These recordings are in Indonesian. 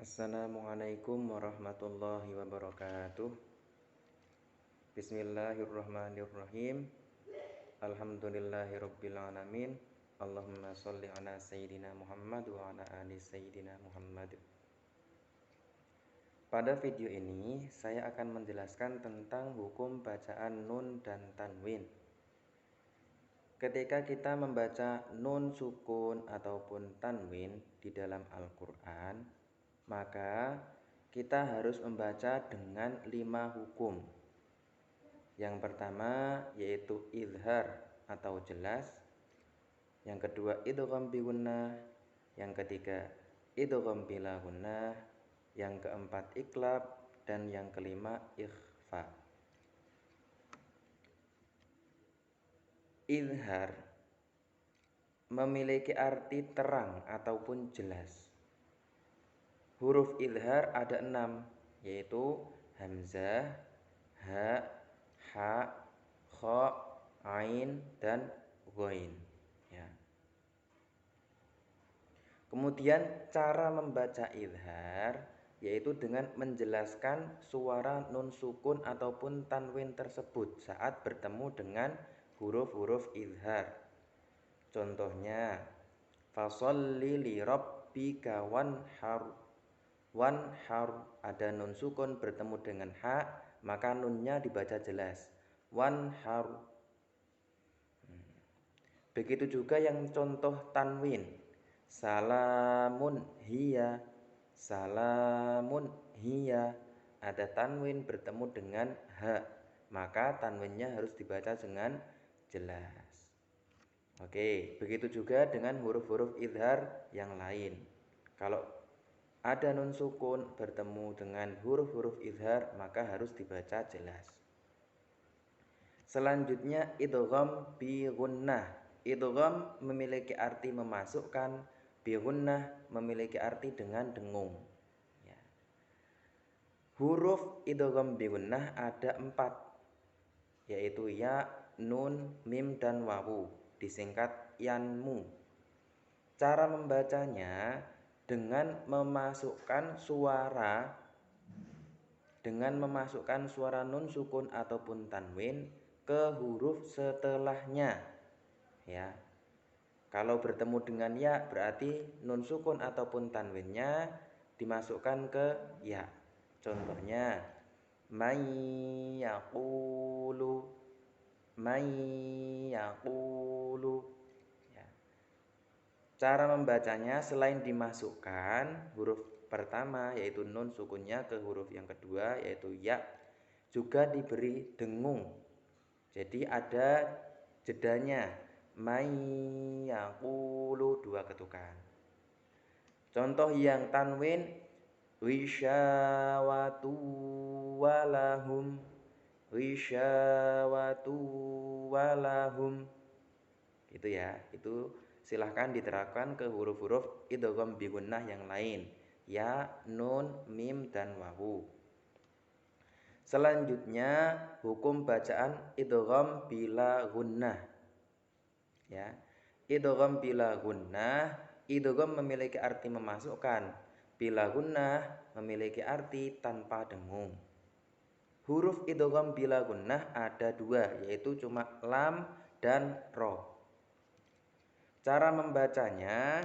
Assalamualaikum warahmatullahi wabarakatuh. Bismillahirrahmanirrahim. Alhamdulillahirabbil alamin. Allahumma shalli ala sayyidina Muhammad wa ala ali sayyidina Muhammad. Pada video ini saya akan menjelaskan tentang hukum bacaan nun dan tanwin. Ketika kita membaca nun sukun ataupun tanwin di dalam Al-Qur'an, maka kita harus membaca dengan 5 hukum. Yang pertama yaitu izhar atau jelas, yang kedua idgham bi gunnah, yang ketiga idgham bila gunnah, yang keempat iqlab, dan yang kelima ikhfa. Izhar memiliki arti terang ataupun jelas. Huruf izhar ada 6, yaitu hamzah, ha, ha, kha, ain, dan ghain. Ya. Kemudian cara membaca izhar yaitu dengan menjelaskan suara nun sukun ataupun tanwin tersebut saat bertemu dengan huruf-huruf izhar. Contohnya, fasholli li rabbika wanhar. Wanhar ada nun sukun bertemu dengan ha, maka nunnya dibaca jelas. Wanhar. Begitu juga yang contoh tanwin. Salamun hiya. Salamun hiya. Ada tanwin bertemu dengan ha, maka tanwinnya harus dibaca dengan jelas. Oke, begitu juga dengan huruf-huruf izhar yang lain. Kalau ada nun sukun bertemu dengan huruf-huruf izhar, maka harus dibaca jelas. Selanjutnya idgham bi gunnah. Idgham memiliki arti memasukkan, bi gunnah memiliki arti dengan dengung. Ya. Huruf idgham bi gunnah ada 4, yaitu ya, nun, mim, dan wawu, disingkat yanmu. Cara membacanya dengan memasukkan suara nun sukun ataupun tanwin ke huruf setelahnya. Ya. Kalau bertemu dengan ya, berarti nun sukun ataupun tanwinnya dimasukkan ke ya. Contohnya, may yaqulu, may yaqulu. Cara membacanya selain dimasukkan huruf pertama yaitu nun sukunnya ke huruf yang kedua yaitu ya, juga diberi dengung. Jadi ada jedanya, may yaqulu 2 ketukan. Contoh yang tanwin, wisyawatu walahum, wisyawatu walahum. Gitu ya, itu silahkan diterapkan ke huruf-huruf idgham bi gunnah yang lain, ya, nun, mim, dan wawu. Selanjutnya hukum bacaan idgham bila gunnah. Ya. Idgham bila gunnah, idgham memiliki arti memasukkan, bila gunnah memiliki arti tanpa dengung. Huruf idgham bila gunnah ada 2, yaitu cuma lam dan ro. Cara membacanya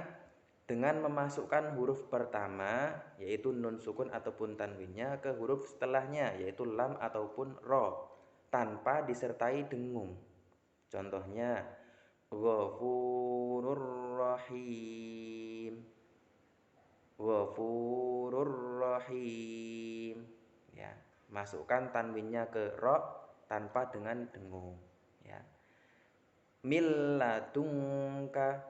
dengan memasukkan huruf pertama yaitu nun sukun ataupun tanwinnya ke huruf setelahnya yaitu lam ataupun ro tanpa disertai dengung. Contohnya, Ghafurur Rahim. Ghafurur Rahim. Ya, masukkan tanwinnya ke ro tanpa dengan dengung. Ya. Milladunka.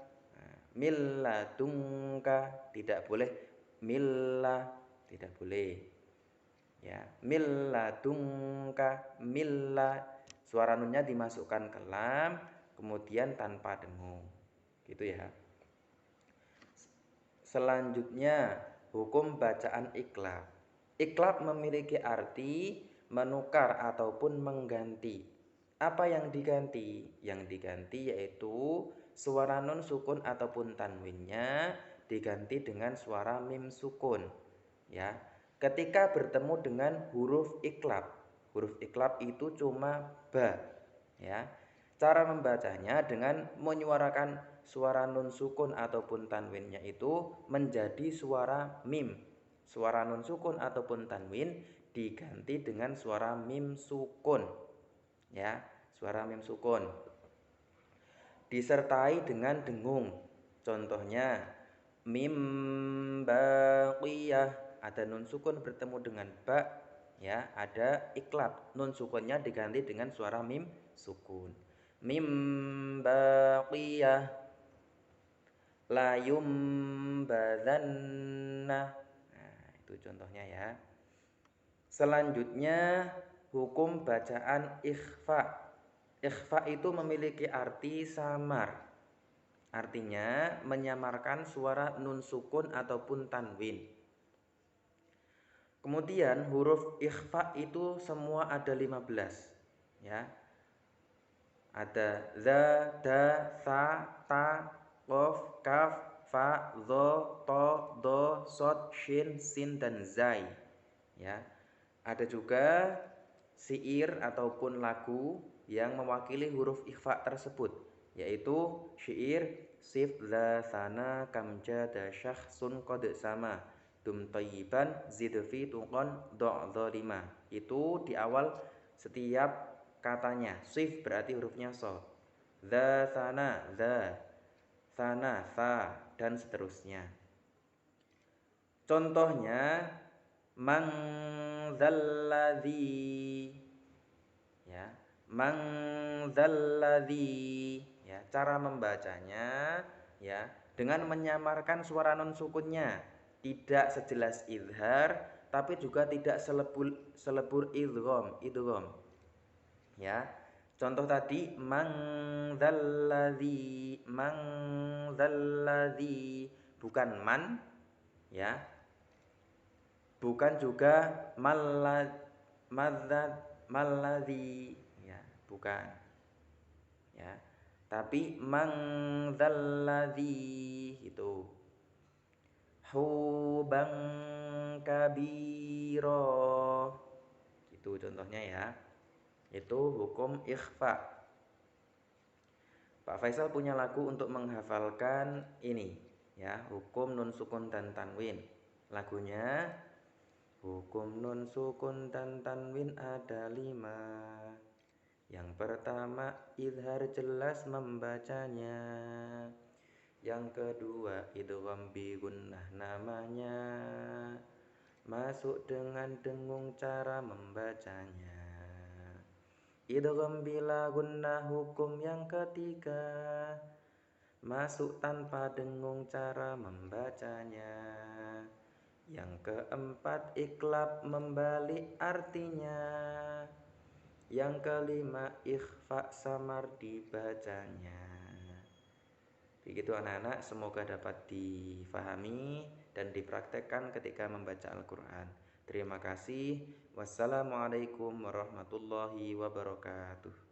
Milladunka, tidak boleh millah, tidak boleh. Ya, milladunka, millah, suara nunnya dimasukkan ke lam, kemudian tanpa dengung. Gitu ya. Selanjutnya hukum bacaan iqlab. Iqlab memiliki arti menukar ataupun mengganti. Apa yang diganti? Yang diganti yaitu suara nun sukun ataupun tanwinnya diganti dengan suara mim sukun. Ya. Ketika bertemu dengan huruf iklab. Huruf iklab itu cuma ba, ya. Cara membacanya dengan menyuarakan suara nun sukun ataupun tanwinnya itu menjadi suara mim. Suara nun sukun ataupun tanwin diganti dengan suara mim sukun. Ya, suara mim sukun. Disertai dengan dengung. Contohnya mim baqiyah, ada nun sukun bertemu dengan ba, ya, ada iklab. Nun sukunnya diganti dengan suara mim sukun. Mim baqiyah la yumbadzanna. Nah, itu contohnya ya. Selanjutnya hukum bacaan ikhfa. Ikhfa itu memiliki arti samar. Artinya menyamarkan suara nun sukun ataupun tanwin. Kemudian huruf ikhfa itu semua ada 15, ya. Ada za, da, sa, ta, qaf, kaf, fa, dho, to, do, sod, shin, sin dan zai. Ya. Ada juga syair ataupun lagu yang mewakili huruf ikhfa tersebut, yaitu syair sif za sana kamja da syakhsun qad sama dum tayyiban zid fi tuqan dha. Itu di awal setiap katanya. Sif berarti hurufnya so. Za sana za, sana sa dan seterusnya. Contohnya mang zalladzi, ya, mang zalladzi, ya. Cara membacanya, ya, dengan menyamarkan suara non sukunnya, tidak sejelas izhar tapi juga tidak selebur idgham, ya. Contoh tadi mang zalladzi, bukan man, ya. Bukan juga malladzi, ya, bukan, ya. Tapi mangdzalladzi itu hubang kabiro. Itu contohnya ya. Itu hukum ikhfa. Pak Faisal punya lagu untuk menghafalkan ini, ya, hukum nun sukun dan tanwin. Lagunya hukum nun sukun dan tanwin ada 5. Yang pertama izhar jelas membacanya. Yang kedua idgham bi gunnah namanya. Masuk dengan dengung cara membacanya. Idgham bila gunnah hukum yang ketiga. Masuk tanpa dengung cara membacanya. Yang keempat iklab membalik artinya. Yang kelima ikhfa samar dibacanya. Begitu anak-anak, semoga dapat difahami dan dipraktekkan ketika membaca Al-Quran. Terima kasih. Wassalamualaikum warahmatullahi wabarakatuh.